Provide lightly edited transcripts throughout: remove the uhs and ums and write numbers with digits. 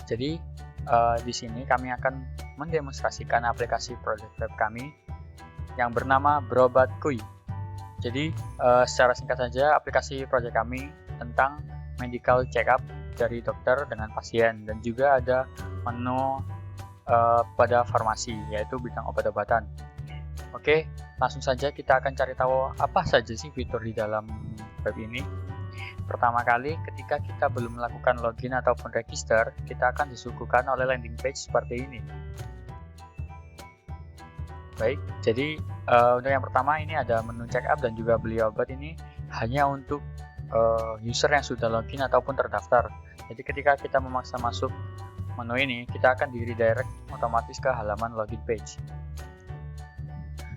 Jadi di sini kami akan mendemonstrasikan aplikasi project web kami yang bernama Berobat Kui. Jadi secara singkat saja, aplikasi project kami tentang medical check-up dari dokter dengan pasien, dan juga ada menu pada farmasi, yaitu bidang obat-obatan. Oke, langsung saja kita akan cari tahu apa saja sih fitur di dalam web ini. Pertama kali, ketika kita belum melakukan login ataupun register, kita akan disuguhkan oleh landing page seperti ini. Baik, jadi untuk yang pertama ini ada menu check up dan juga beli obat. Ini hanya untuk user yang sudah login ataupun terdaftar. Jadi ketika kita memaksa masuk menu ini, kita akan di redirect otomatis ke halaman login page.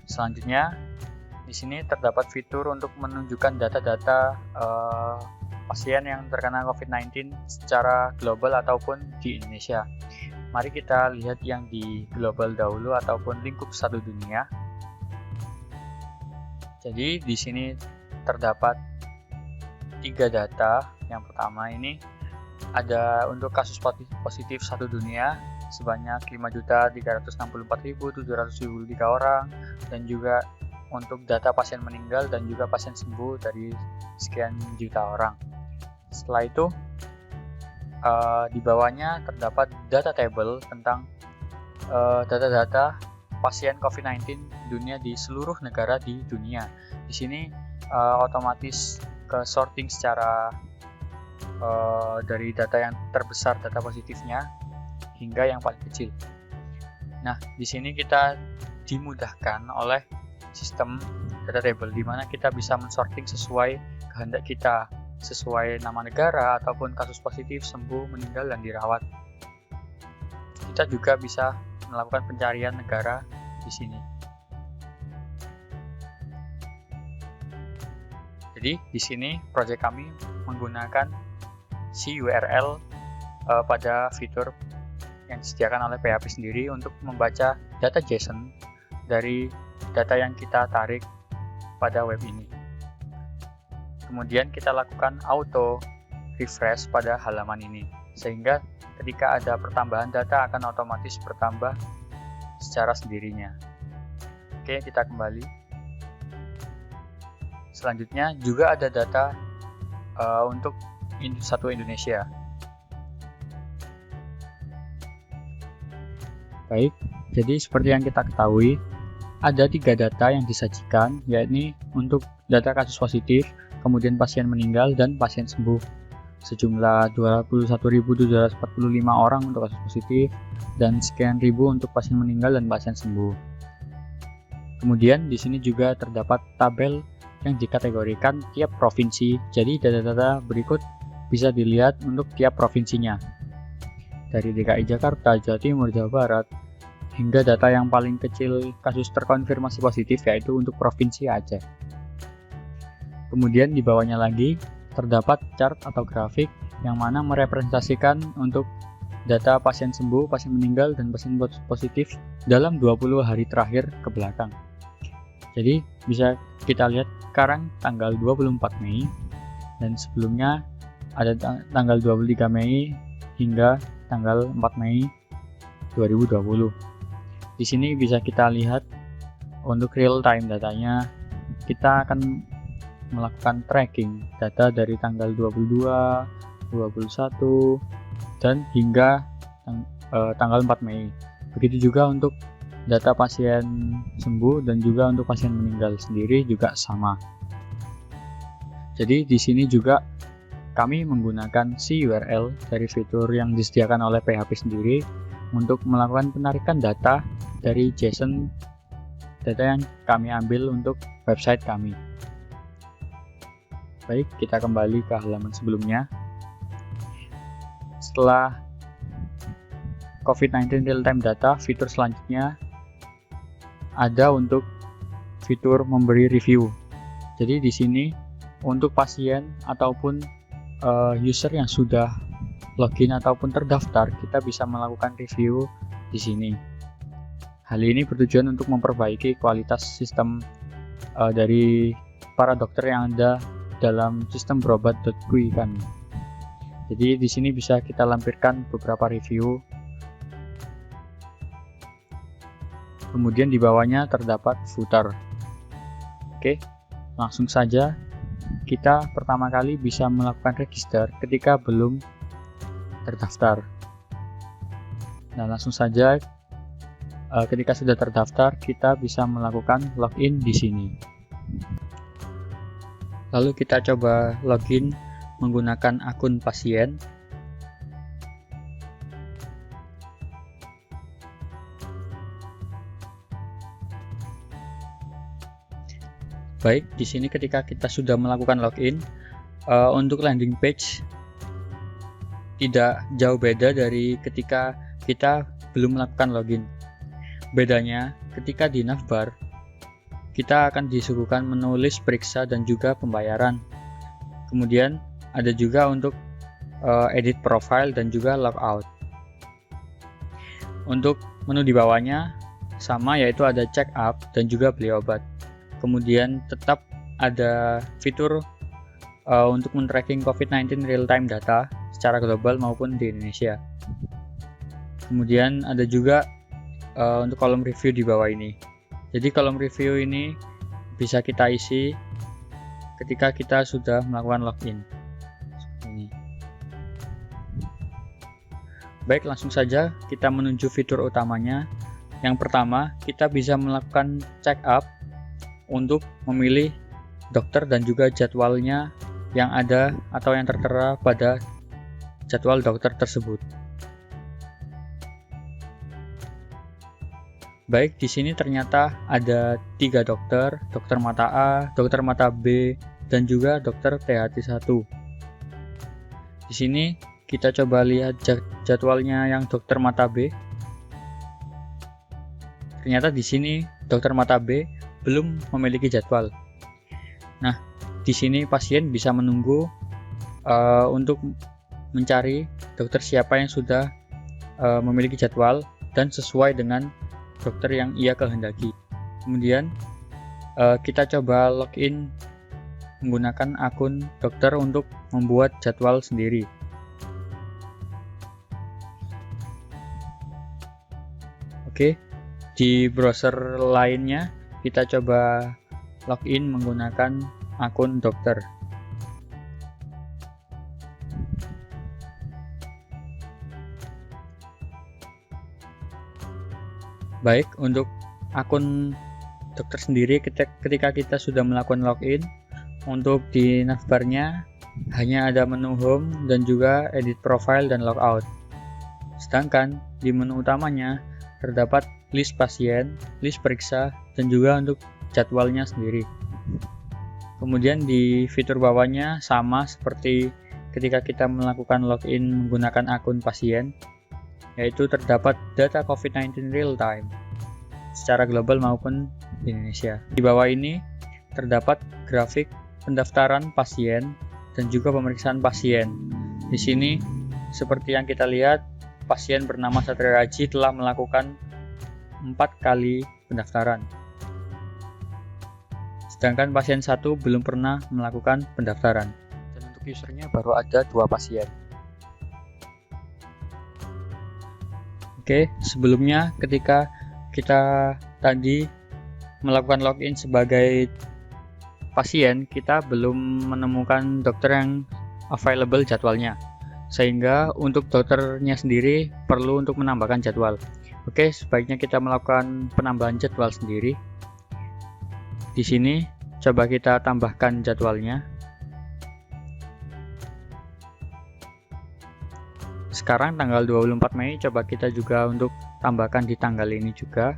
Selanjutnya, di sini terdapat fitur untuk menunjukkan data-data pasien yang terkena COVID-19 secara global ataupun di Indonesia. Mari kita lihat yang di global dahulu ataupun lingkup satu dunia. Jadi di sini terdapat 3 data. Yang pertama ini ada untuk kasus positif satu dunia sebanyak 5.364.773 orang, dan juga untuk data pasien meninggal dan juga pasien sembuh dari sekian juta orang. Setelah itu di bawahnya terdapat data table tentang data-data pasien COVID-19 dunia di seluruh negara di dunia. Di sini otomatis ke sorting secara dari data yang terbesar, data positifnya, hingga yang paling kecil. Nah, di sini kita dimudahkan oleh sistem data table, di mana kita bisa mensorting sesuai kehendak kita, sesuai nama negara ataupun kasus positif, sembuh, meninggal, dan dirawat. Kita juga bisa melakukan pencarian negara di sini. Jadi di sini project kami menggunakan si URL pada fitur yang disediakan oleh PHP sendiri untuk membaca data JSON dari data yang kita tarik pada web ini. Kemudian kita lakukan auto refresh pada halaman ini, sehingga ketika ada pertambahan data akan otomatis bertambah secara sendirinya. Oke, kita kembali. Selanjutnya juga ada data untuk satu Indonesia. Baik, jadi seperti yang kita ketahui, ada 3 data yang disajikan, yakni untuk data kasus positif, kemudian pasien meninggal, dan pasien sembuh. Sejumlah 21.745 orang untuk kasus positif, dan sekian ribu untuk pasien meninggal dan pasien sembuh. Kemudian di sini juga terdapat tabel yang dikategorikan tiap provinsi, jadi data-data berikut bisa dilihat untuk tiap provinsinya. Dari DKI Jakarta, Jawa Timur, Jawa Barat, hingga data yang paling kecil kasus terkonfirmasi positif, yaitu untuk Provinsi Aceh. Kemudian di bawahnya lagi terdapat chart atau grafik yang mana merepresentasikan untuk data pasien sembuh, pasien meninggal, dan pasien positif dalam 20 hari terakhir ke belakang. Jadi bisa kita lihat sekarang tanggal 24 Mei, dan sebelumnya ada tanggal 23 Mei hingga tanggal 4 Mei 2020. Di sini bisa kita lihat untuk real time datanya. Kita akan melakukan tracking data dari tanggal 22, 21, dan hingga tanggal 4 Mei. Begitu juga untuk data pasien sembuh dan juga untuk pasien meninggal sendiri juga sama. Jadi di sini juga kami menggunakan si URL dari fitur yang disediakan oleh PHP sendiri untuk melakukan penarikan data dari JSON data yang kami ambil untuk website kami. Baik, kita kembali ke halaman sebelumnya. Setelah COVID-19 real-time data, fitur selanjutnya ada untuk fitur memberi review. Jadi di sini untuk pasien ataupun user yang sudah login ataupun terdaftar, kita bisa melakukan review di sini. Hal ini bertujuan untuk memperbaiki kualitas sistem dari para dokter yang ada dalam sistem berobat.kui kami. Jadi di sini bisa kita lampirkan beberapa review. Kemudian di bawahnya terdapat footer. Oke, langsung saja kita pertama kali bisa melakukan register ketika belum terdaftar. Nah, langsung saja ketika sudah terdaftar, kita bisa melakukan login di sini. Lalu kita coba login menggunakan akun pasien. Baik, di sini ketika kita sudah melakukan login, untuk landing page tidak jauh beda dari ketika kita belum melakukan login. Bedanya, ketika di navbar, kita akan disuguhkan menulis periksa dan juga pembayaran. Kemudian ada juga untuk edit profile dan juga logout. Untuk menu di bawahnya sama, yaitu ada check up dan juga beli obat. Kemudian tetap ada fitur untuk men-tracking COVID-19 real-time data secara global maupun di Indonesia. Kemudian ada juga untuk kolom review di bawah ini. Jadi kolom review ini bisa kita isi ketika kita sudah melakukan login. Seperti ini. Baik, langsung saja kita menuju fitur utamanya. Yang pertama, kita bisa melakukan check up untuk memilih dokter dan juga jadwalnya yang ada atau yang tertera pada jadwal dokter tersebut. Baik, di sini ternyata ada 3 dokter, dokter mata A, dokter mata B, dan juga dokter THT1. Di sini kita coba lihat jadwalnya yang dokter mata B. Ternyata di sini dokter mata B belum memiliki jadwal. Nah, di sini pasien bisa menunggu untuk mencari dokter siapa yang sudah memiliki jadwal dan sesuai dengan dokter yang ia kehendaki. Kemudian kita coba login menggunakan akun dokter untuk membuat jadwal sendiri. Oke, di browser lainnya kita coba login menggunakan akun dokter. Baik, untuk akun dokter sendiri ketika kita sudah melakukan login, untuk di navbarnya hanya ada menu home dan juga edit profile dan logout. Sedangkan di menu utamanya terdapat list pasien, list periksa, dan juga untuk jadwalnya sendiri. Kemudian di fitur bawahnya sama seperti ketika kita melakukan login menggunakan akun pasien, yaitu terdapat data COVID-19 real time secara global maupun di Indonesia. Di bawah ini terdapat grafik pendaftaran pasien dan juga pemeriksaan pasien. Di sini seperti yang kita lihat, pasien bernama Satria Raji telah melakukan 4 kali pendaftaran. Sedangkan pasien 1 belum pernah melakukan pendaftaran. Dan untuk usernya baru ada 2 pasien. Oke, sebelumnya ketika kita tadi melakukan login sebagai pasien, kita belum menemukan dokter yang available jadwalnya. Sehingga untuk dokternya sendiri perlu untuk menambahkan jadwal. Oke, sebaiknya kita melakukan penambahan jadwal sendiri. Di sini coba kita tambahkan jadwalnya. Sekarang tanggal 24 Mei, coba kita juga untuk tambahkan di tanggal ini juga.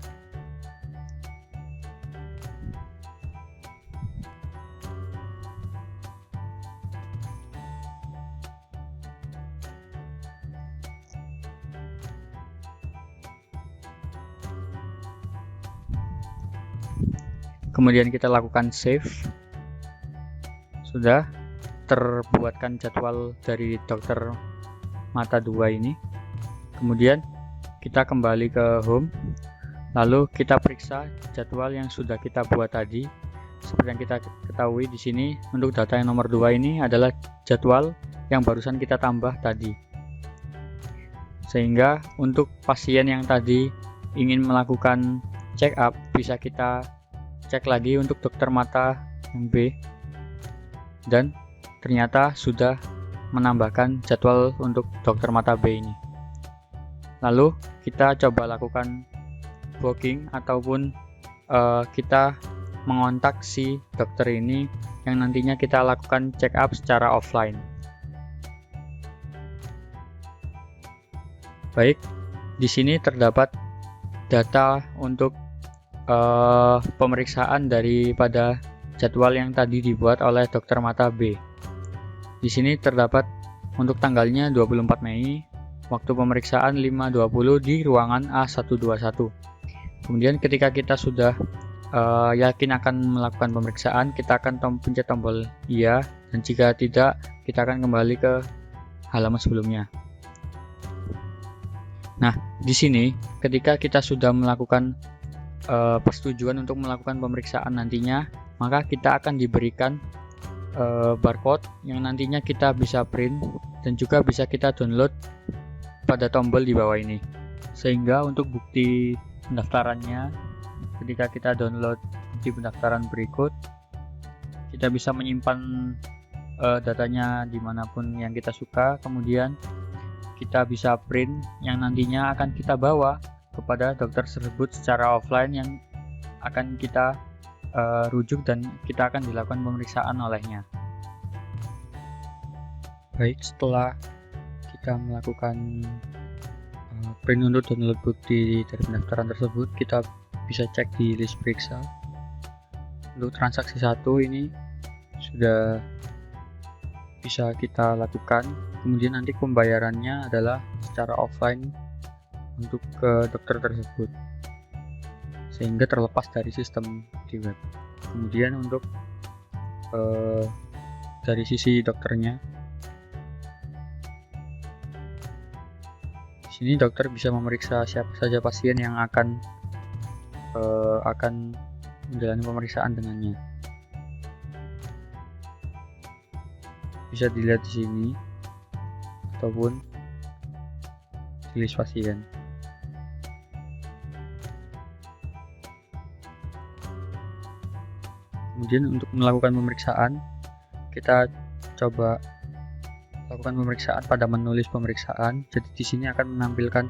Kemudian kita lakukan save. Sudah terbuatkan jadwal dari dokter mata 2 ini. Kemudian kita kembali ke home, lalu kita periksa jadwal yang sudah kita buat tadi. Seperti yang kita ketahui di sini, untuk data yang nomor 2 ini adalah jadwal yang barusan kita tambah tadi. Sehingga untuk pasien yang tadi ingin melakukan check up, bisa kita cek lagi untuk dokter mata yang B, dan ternyata sudah menambahkan jadwal untuk dokter mata B ini. Lalu kita coba lakukan booking ataupun kita mengontak si dokter ini yang nantinya kita lakukan check up secara offline. Baik, di sini terdapat data untuk pemeriksaan daripada jadwal yang tadi dibuat oleh dokter mata B. Di sini terdapat untuk tanggalnya 24 Mei, waktu pemeriksaan 5.20 di ruangan A121. Kemudian ketika kita sudah yakin akan melakukan pemeriksaan, kita akan pencet tombol iya, dan jika tidak, kita akan kembali ke halaman sebelumnya. Nah, di sini ketika kita sudah melakukan persetujuan untuk melakukan pemeriksaan nantinya, maka kita akan diberikan barcode yang nantinya kita bisa print dan juga bisa kita download pada tombol di bawah ini. Sehingga untuk bukti pendaftarannya, ketika kita download bukti pendaftaran berikut, kita bisa menyimpan datanya dimanapun yang kita suka. Kemudian kita bisa print yang nantinya akan kita bawa kepada dokter tersebut secara offline yang akan kita rujuk dan kita akan dilakukan pemeriksaan olehnya. Baik, setelah kita melakukan print untuk download bukti dari pendaftaran tersebut, kita bisa cek di list periksa. Untuk transaksi 1 ini sudah bisa kita lakukan. Kemudian nanti pembayarannya adalah secara offline untuk ke dokter tersebut, sehingga terlepas dari sistem di web. Kemudian untuk dari sisi dokternya, di sini dokter bisa memeriksa siapa saja pasien yang akan menjalani pemeriksaan dengannya. Bisa dilihat di sini ataupun di list pasien. Kemudian untuk melakukan pemeriksaan, kita coba lakukan pemeriksaan pada menulis pemeriksaan. Jadi di sini akan menampilkan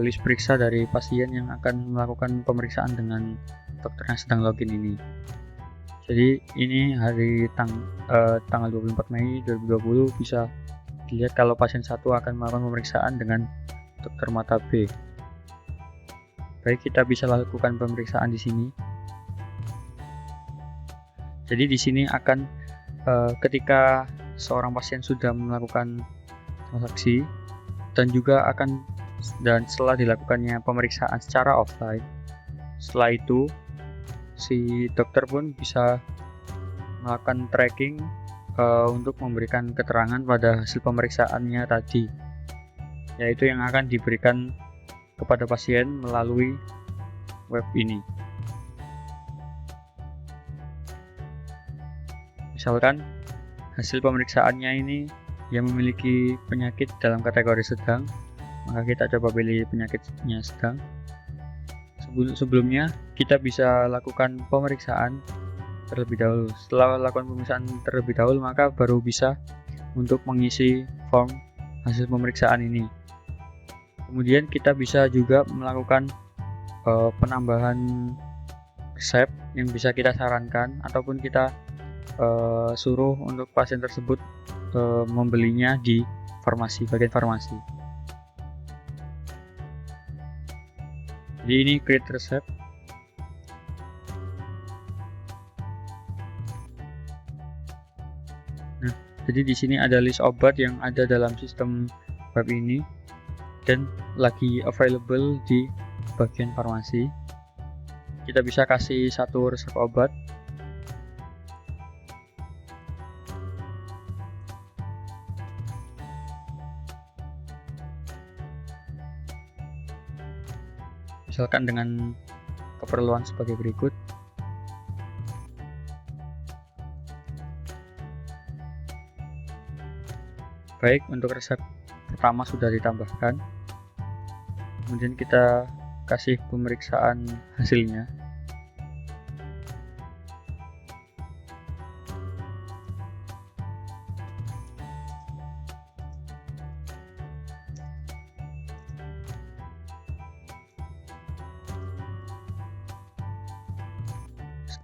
list periksa dari pasien yang akan melakukan pemeriksaan dengan dokter yang sedang login ini. Jadi ini hari tanggal 24 Mei 2020 bisa dilihat kalau pasien 1 akan melakukan pemeriksaan dengan dokter mata B. Baik, kita bisa lakukan pemeriksaan di sini. Jadi di sini akan ketika seorang pasien sudah melakukan transaksi dan setelah dilakukannya pemeriksaan secara offline, setelah itu si dokter pun bisa melakukan tracking untuk memberikan keterangan pada hasil pemeriksaannya tadi, yaitu yang akan diberikan kepada pasien melalui web ini. Misalkan hasil pemeriksaannya ini yang memiliki penyakit dalam kategori sedang, maka kita coba pilih penyakitnya sedang. Sebelumnya kita bisa lakukan pemeriksaan terlebih dahulu. Setelah lakukan pemeriksaan terlebih dahulu, maka baru bisa untuk mengisi form hasil pemeriksaan ini. Kemudian kita bisa juga melakukan penambahan resep yang bisa kita sarankan ataupun kita suruh untuk pasien tersebut membelinya di bagian farmasi. Jadi ini create resep. Nah, jadi di sini ada list obat yang ada dalam sistem web ini dan lagi available di bagian farmasi. Kita bisa kasih satu resep obat. Misalkan dengan keperluan sebagai berikut. Baik, untuk resep pertama sudah ditambahkan. Kemudian kita kasih pemeriksaan hasilnya.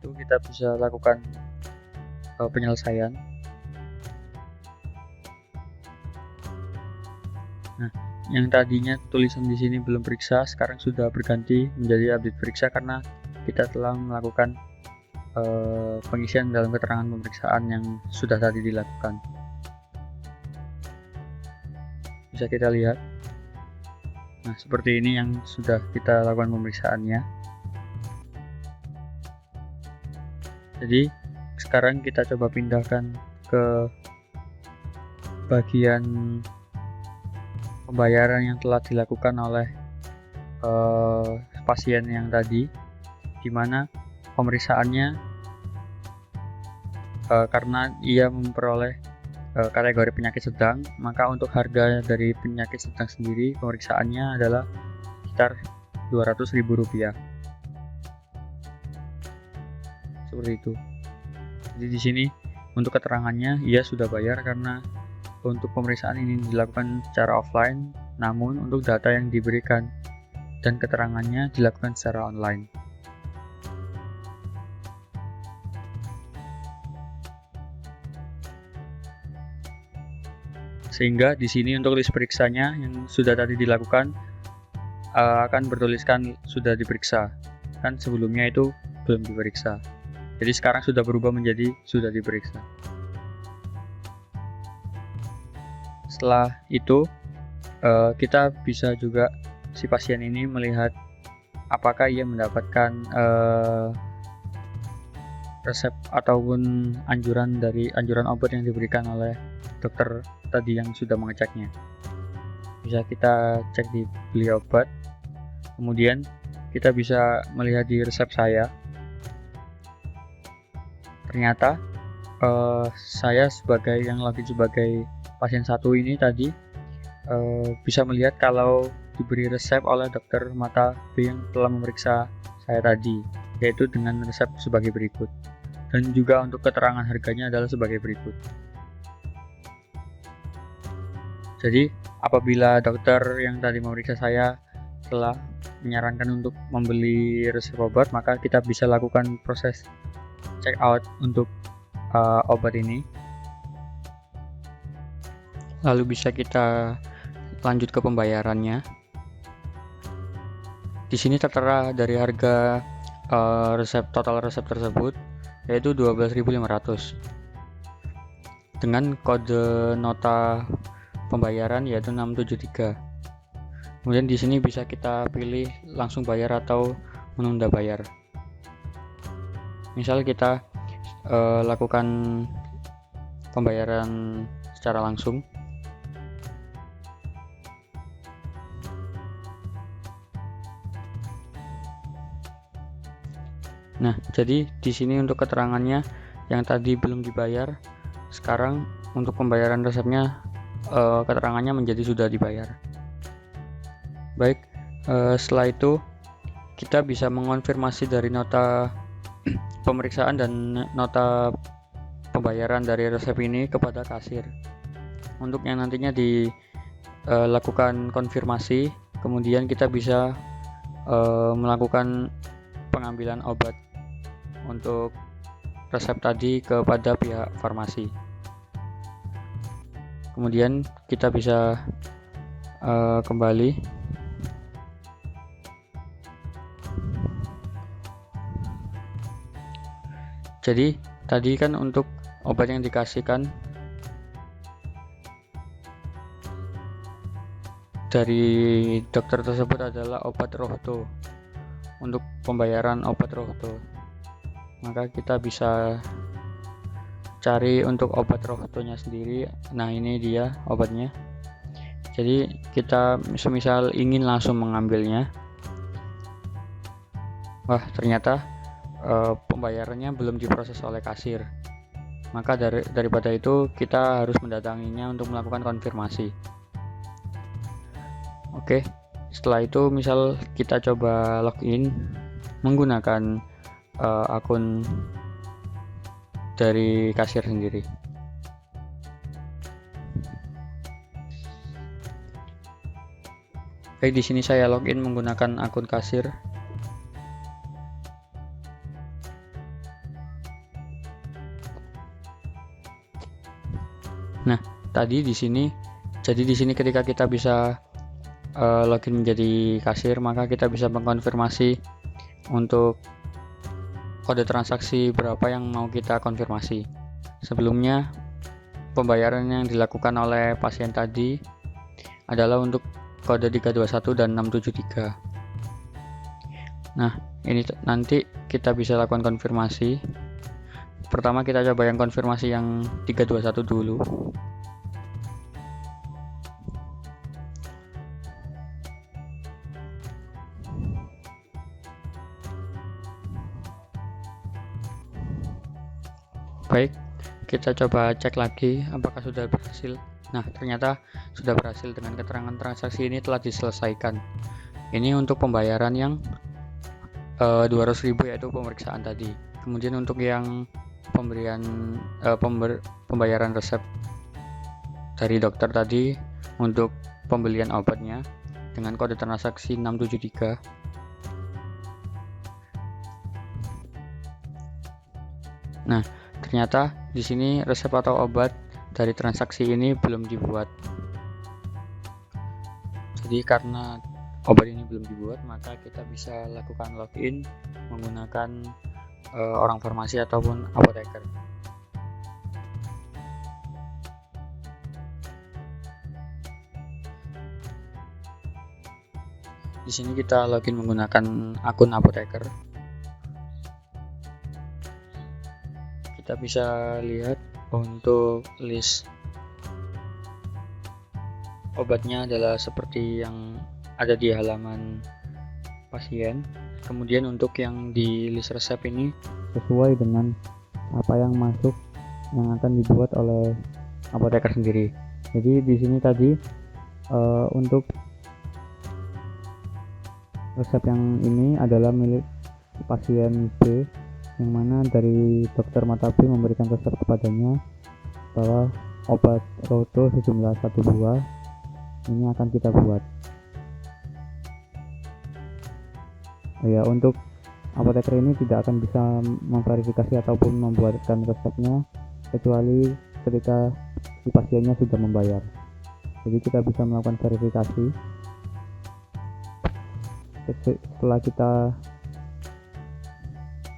Itu kita bisa lakukan penyelesaian. Nah, yang tadinya tulisan di sini belum periksa, sekarang sudah berganti menjadi update periksa karena kita telah melakukan pengisian dalam keterangan pemeriksaan yang sudah tadi dilakukan. Bisa kita lihat. Nah, seperti ini yang sudah kita lakukan pemeriksaannya. Jadi sekarang kita coba pindahkan ke bagian pembayaran yang telah dilakukan oleh pasien yang tadi, di mana pemeriksaannya karena ia memperoleh kategori penyakit sedang, maka untuk harga dari penyakit sedang sendiri pemeriksaannya adalah sekitar Rp200.000. Seperti itu. Jadi di sini untuk keterangannya ia sudah bayar karena untuk pemeriksaan ini dilakukan secara offline, namun untuk data yang diberikan dan keterangannya dilakukan secara online. Sehingga di sini untuk list periksanya yang sudah tadi dilakukan akan bertuliskan sudah diperiksa. Kan sebelumnya itu belum diperiksa. Jadi sekarang sudah berubah menjadi sudah diperiksa. Setelah itu kita bisa juga si pasien ini melihat apakah ia mendapatkan resep ataupun anjuran obat yang diberikan oleh dokter tadi yang sudah mengeceknya. Bisa kita cek di beli obat, kemudian kita bisa melihat di resep saya. Ternyata saya sebagai pasien satu ini tadi bisa melihat kalau diberi resep oleh dokter mata B yang telah memeriksa saya tadi, yaitu dengan resep sebagai berikut, dan juga untuk keterangan harganya adalah sebagai berikut. Jadi apabila dokter yang tadi memeriksa saya telah menyarankan untuk membeli resep obat, maka kita bisa lakukan proses check out untuk obat ini. Lalu bisa kita lanjut ke pembayarannya. Di sini tertera dari harga total resep tersebut yaitu 12.500 dengan kode nota pembayaran yaitu 673. Kemudian di sini bisa kita pilih langsung bayar atau menunda bayar. Misal kita lakukan pembayaran secara langsung. Nah, jadi di sini untuk keterangannya yang tadi belum dibayar, sekarang untuk pembayaran resepnya keterangannya menjadi sudah dibayar. Baik, setelah itu kita bisa mengonfirmasi dari nota pemeriksaan dan nota pembayaran dari resep ini kepada kasir untuk yang nantinya dilakukan konfirmasi. Kemudian kita bisa melakukan pengambilan obat untuk resep tadi kepada pihak farmasi. Kemudian kita bisa kembali. Jadi tadi kan untuk obat yang dikasihkan dari dokter tersebut adalah obat Rohto. Untuk pembayaran obat Rohto, maka kita bisa cari untuk obat Rohtonya sendiri. Nah, ini dia obatnya. Jadi kita semisal ingin langsung mengambilnya, wah ternyata pembayarannya belum diproses oleh kasir. Maka daripada itu kita harus mendatanginya untuk melakukan konfirmasi. Oke, setelah itu misal kita coba login menggunakan akun dari kasir sendiri. Baik, di sini saya login menggunakan akun kasir. Nah, tadi di sini, jadi di sini ketika kita bisa login menjadi kasir, maka kita bisa mengkonfirmasi untuk kode transaksi berapa yang mau kita konfirmasi. Sebelumnya, pembayaran yang dilakukan oleh pasien tadi adalah untuk kode 321 dan 673. Nah, ini nanti kita bisa lakukan konfirmasi. Pertama kita coba yang konfirmasi yang 321 dulu. Baik, kita coba cek lagi apakah sudah berhasil. Nah, ternyata sudah berhasil dengan keterangan transaksi ini telah diselesaikan. Ini untuk pembayaran yang 200.000 yaitu pemeriksaan tadi. Kemudian untuk yang pembayaran resep dari dokter tadi untuk pembelian obatnya dengan kode transaksi 673. Nah, ternyata di sini resep atau obat dari transaksi ini belum dibuat. Jadi karena obat ini belum dibuat, maka kita bisa lakukan login menggunakan orang farmasi ataupun apoteker. Di sini kita login menggunakan akun apoteker. Kita bisa lihat untuk list obatnya adalah seperti yang ada di halaman pasien. Kemudian untuk yang di list resep ini sesuai dengan apa yang masuk yang akan dibuat oleh apoteker sendiri. Jadi di sini tadi untuk resep yang ini adalah milik pasien B, yang mana dari dokter mata B memberikan resep kepadanya bahwa obat Roto sejumlah 1 buah ini akan kita buat. Ya, untuk apoteker ini tidak akan bisa memverifikasi ataupun membuatkan resepnya kecuali ketika si pasiennya sudah membayar. Jadi kita bisa melakukan verifikasi. Setelah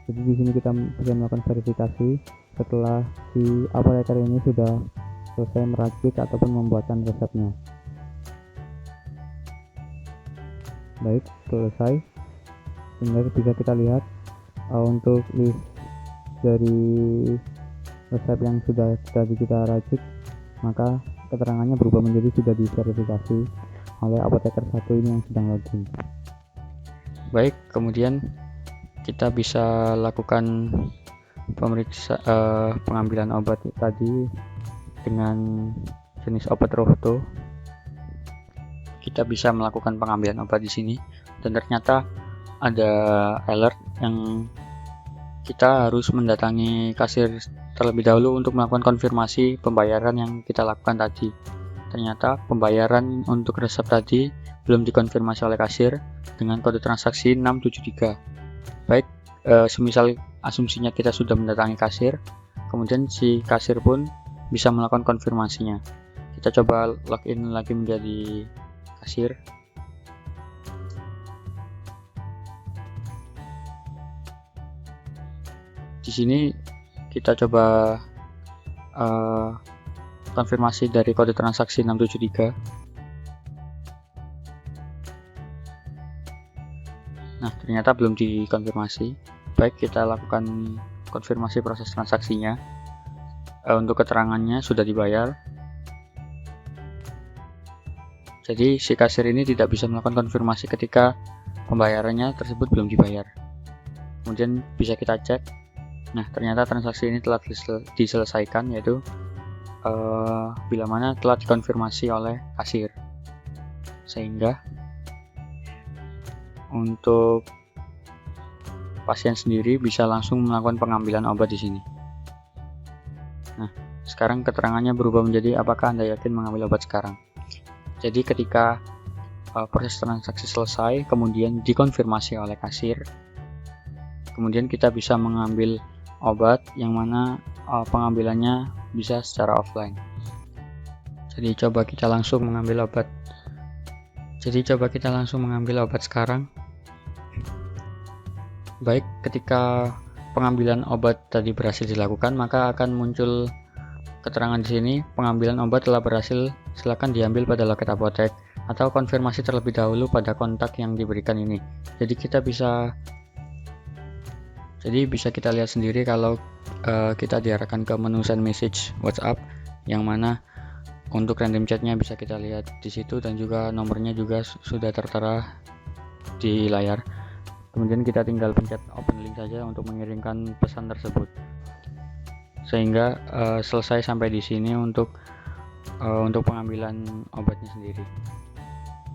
jadi di sini kita bisa melakukan verifikasi setelah si apoteker ini sudah selesai meracik ataupun membuatkan resepnya. Baik, selesai. Sehingga bisa kita lihat untuk list dari resep yang sudah tadi kita racik, maka keterangannya berubah menjadi sudah diverifikasi oleh apoteker satu ini yang sedang login. Baik, kemudian kita bisa lakukan pengambilan obat tadi dengan jenis obat Roto. Kita bisa melakukan pengambilan obat di sini dan ternyata ada alert yang kita harus mendatangi kasir terlebih dahulu untuk melakukan konfirmasi pembayaran yang kita lakukan tadi. Ternyata pembayaran untuk resep tadi belum dikonfirmasi oleh kasir dengan kode transaksi 673. Baik, semisal asumsinya kita sudah mendatangi kasir, kemudian si kasir pun bisa melakukan konfirmasinya. Kita coba login lagi menjadi kasir. Di sini kita coba konfirmasi dari kode transaksi 673. Nah, ternyata belum dikonfirmasi. Baik, kita lakukan konfirmasi proses transaksinya. Untuk keterangannya sudah dibayar. Jadi si kasir ini tidak bisa melakukan konfirmasi ketika pembayarannya tersebut belum dibayar. Kemudian bisa kita cek Nah, ternyata transaksi ini telah diselesaikan, yaitu bila mana telah dikonfirmasi oleh kasir. Sehingga untuk pasien sendiri bisa langsung melakukan pengambilan obat di sini. Nah, sekarang keterangannya berubah menjadi apakah Anda yakin mengambil obat sekarang. Jadi ketika proses transaksi selesai, kemudian dikonfirmasi oleh kasir, kemudian kita bisa mengambil obat yang mana pengambilannya bisa secara offline. Jadi coba kita langsung mengambil obat. Sekarang. Baik, ketika pengambilan obat tadi berhasil dilakukan, maka akan muncul keterangan di sini, pengambilan obat telah berhasil, silakan diambil pada loket apotek, atau konfirmasi terlebih dahulu pada kontak yang diberikan ini. Jadi bisa kita lihat sendiri kalau kita diarahkan ke menu send message WhatsApp, yang mana untuk random chatnya bisa kita lihat di situ, dan juga nomornya juga sudah tertera di layar. Kemudian kita tinggal pencet open link saja untuk mengirimkan pesan tersebut, sehingga selesai sampai di sini untuk pengambilan obatnya sendiri.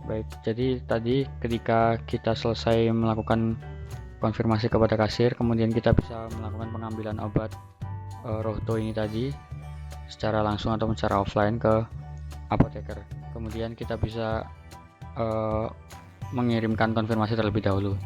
Baik, jadi tadi ketika kita selesai melakukan konfirmasi kepada kasir, kemudian kita bisa melakukan pengambilan obat Rohto ini tadi secara langsung atau secara offline ke apoteker. Kemudian kita bisa mengirimkan konfirmasi terlebih dahulu.